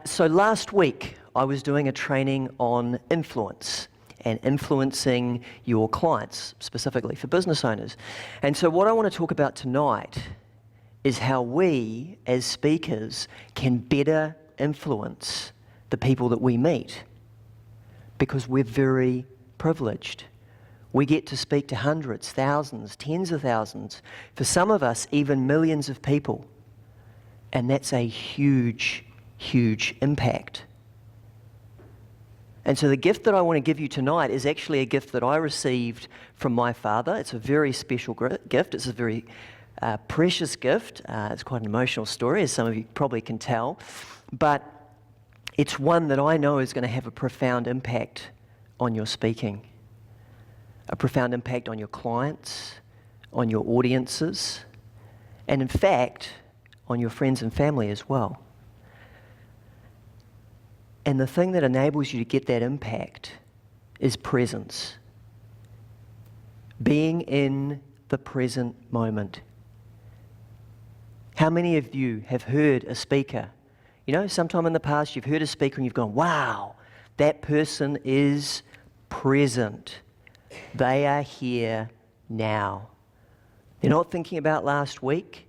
So last week, I was doing a training on influence and influencing your clients, specifically for business owners. And so what I want to talk about tonight is how we, as speakers, can better influence the people that we meet, because we're very privileged. We get to speak to hundreds, thousands, tens of thousands, for some of us, even millions of people. And that's a huge, huge impact. And so the gift that I want to give you tonight is actually a gift that I received from my father. It's a very special gift. It's a very precious gift. It's quite an emotional story, as some of you probably can tell. But it's one that I know is going to have a profound impact on your speaking, a profound impact on your clients, on your audiences, and in fact, on your friends and family as well. And the thing that enables you to get that impact is presence. Being in the present moment. How many of you have heard a speaker? You know, sometime in the past you've heard a speaker and you've gone, wow, that person is present. They are here now. They're not thinking about last week.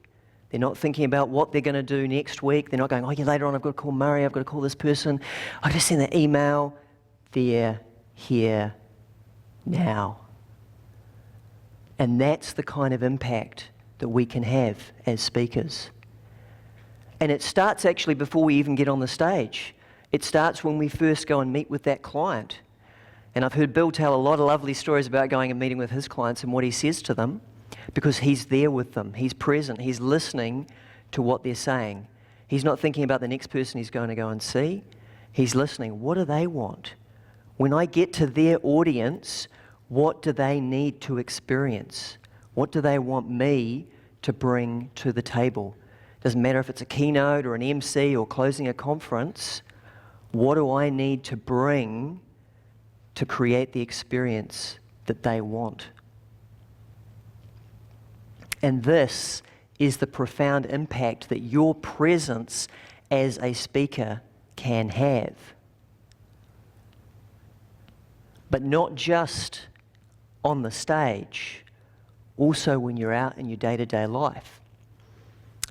They're not thinking about what they're going to do next week. They're not going, oh yeah, later on I've got to call Murray, I've got to call this person. I've just sent that email. They're here now. And that's the kind of impact that we can have as speakers. And it starts actually before we even get on the stage. It starts when we first go and meet with that client. And I've heard Bill tell a lot of lovely stories about going and meeting with his clients and what he says to them, because he's there with them, he's present, he's listening to what they're saying. He's not thinking about the next person he's going to go and see. He's listening. What do they want? When I get to their audience, what do they need to experience? What do they want me to bring to the table? Doesn't matter if it's a keynote or an MC or closing a conference. What do I need to bring to create the experience that they want? And this is the profound impact that your presence as a speaker can have. But not just on the stage, also when you're out in your day-to-day life.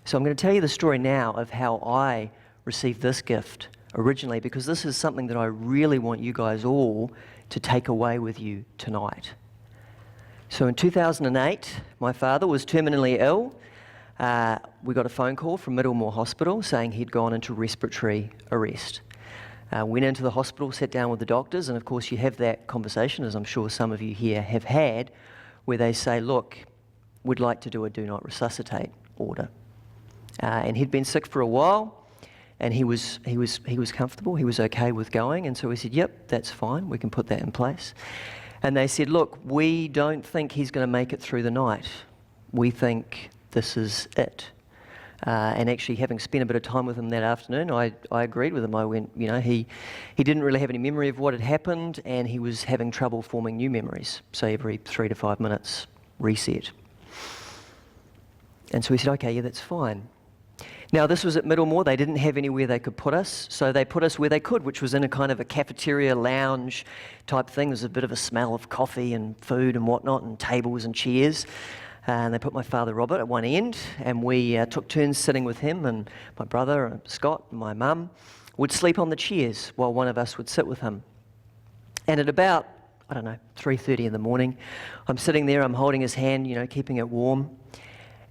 So I'm going to tell you the story now of how I received this gift originally, because this is something that I really want you guys all to take away with you tonight. So in 2008, my father was terminally ill. We got a phone call from Middlemore Hospital saying he'd gone into respiratory arrest. Went into the hospital, sat down with the doctors, and of course you have that conversation, as I'm sure some of you here have had, where they say, look, we'd like to do a do not resuscitate order. And he'd been sick for a while, and he was comfortable, he was okay with going, and so we said, yep, that's fine, we can put that in place. And they said, look, we don't think he's going to make it through the night. We think this is it. And actually, having spent a bit of time with him that afternoon, I agreed with him. I went, you know, he didn't really have any memory of what had happened, and he was having trouble forming new memories. So every 3 to 5 minutes, reset. And so we said, okay, yeah, that's fine. Now, this was at Middlemore. They didn't have anywhere they could put us, so they put us where they could, which was in a kind of a cafeteria lounge type thing. There's a bit of a smell of coffee and food and whatnot, and tables and chairs. And they put my father, Robert, at one end, and we took turns sitting with him, and my brother, Scott, and my mum would sleep on the chairs while one of us would sit with him. And at about, 3:30 in the morning, I'm sitting there, I'm holding his hand, you know, keeping it warm,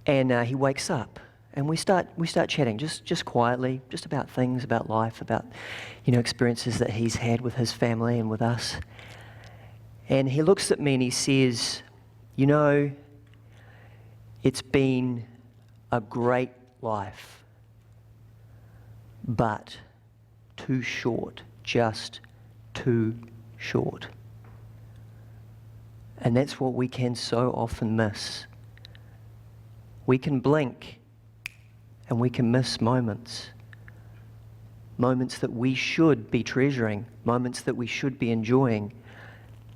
and he wakes up. And we start chatting, just quietly, just about things, about life, about, you know, experiences that he's had with his family and with us. And he looks at me and he says, you know, it's been a great life, but too short, just too short. And that's what we can so often miss. We can blink and we can miss moments that we should be treasuring, moments that we should be enjoying,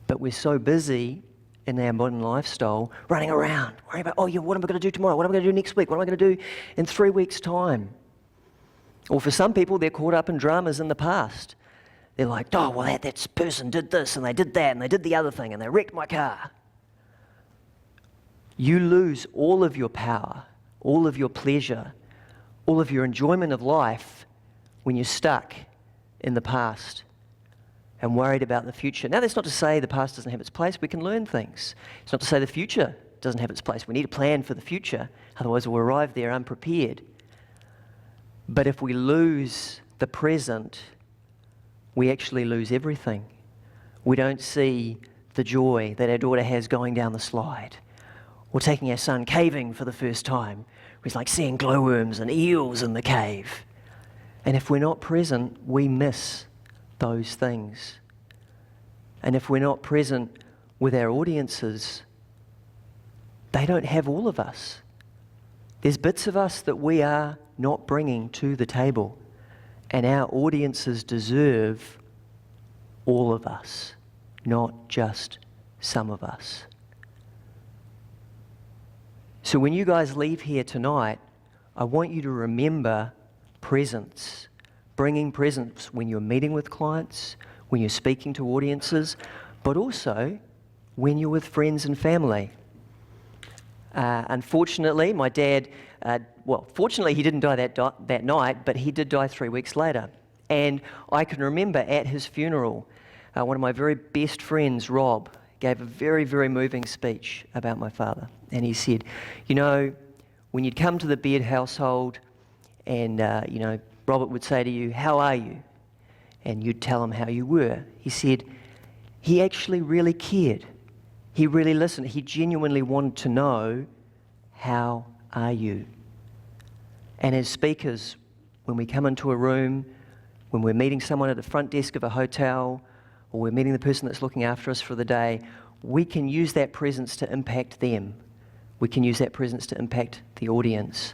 but we're so busy in our modern lifestyle, running around, worrying about, oh yeah, what am I going to do tomorrow? What am I going to do next week? What am I going to do in 3 weeks' time? Or for some people, they're caught up in dramas in the past. They're like, oh, well, that person did this, and they did that, and they did the other thing, and they wrecked my car. You lose all of your power, all of your pleasure, all of your enjoyment of life when you're stuck in the past and worried about the future. Now, that's not to say the past doesn't have its place. We can learn things. It's not to say the future doesn't have its place. We need a plan for the future. Otherwise, we'll arrive there unprepared. But if we lose the present, we actually lose everything. We don't see the joy that our daughter has going down the slide, or taking our son caving for the first time. He's like seeing glowworms and eels in the cave. And if we're not present, we miss those things. And if we're not present with our audiences, they don't have all of us. There's bits of us that we are not bringing to the table. And our audiences deserve all of us, not just some of us. So when you guys leave here tonight, I want you to remember presence. Bringing presence when you're meeting with clients, when you're speaking to audiences, but also when you're with friends and family. Unfortunately, my dad, fortunately he didn't die that night, but he did die 3 weeks later. And I can remember at his funeral, one of my very best friends, Rob, gave a very, very moving speech about my father. And he said, you know, when you'd come to the Baird household and, Robert would say to you, how are you? And you'd tell him how you were. He said, he actually really cared. He really listened. He genuinely wanted to know, how are you? And as speakers, when we come into a room, when we're meeting someone at the front desk of a hotel, or we're meeting the person that's looking after us for the day, we can use that presence to impact them. We can use that presence to impact the audience.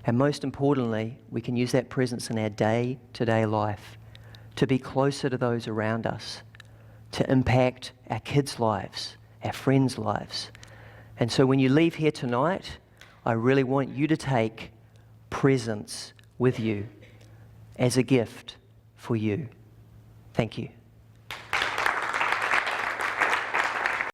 And most importantly, we can use that presence in our day-to-day life to be closer to those around us, to impact our kids' lives, our friends' lives. And so when you leave here tonight, I really want you to take presence with you as a gift for you. Thank you.